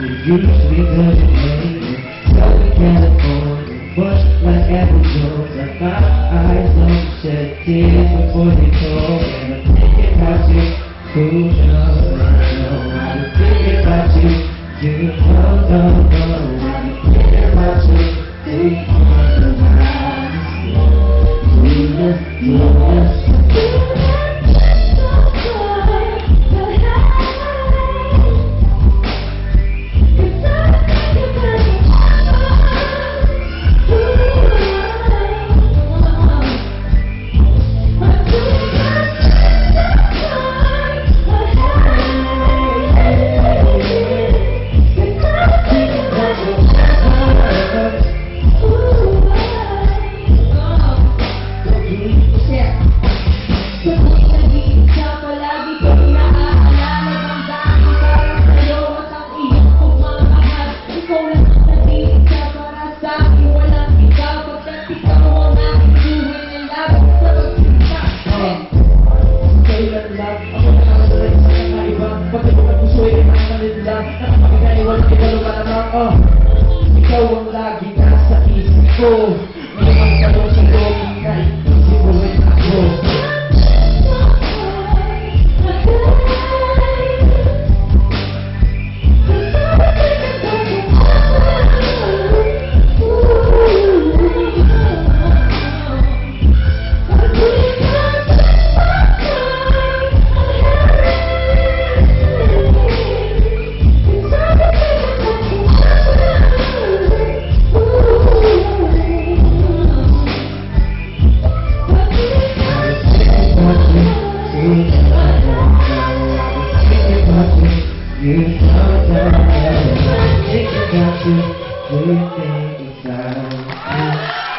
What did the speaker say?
It used to be good and made Southern California, but like apple jokes, I got eyes don't shed tears before they fall. And I'm thinking about you, who knows? I know I'm thinking about you, you know, I'm thinking about you, take on the eyes, Julius. Ikaw ang lagi nasa isip ko. Ngayon ka doon sa loob na isip ko rin ako. You know that I think about you, do you think it's out?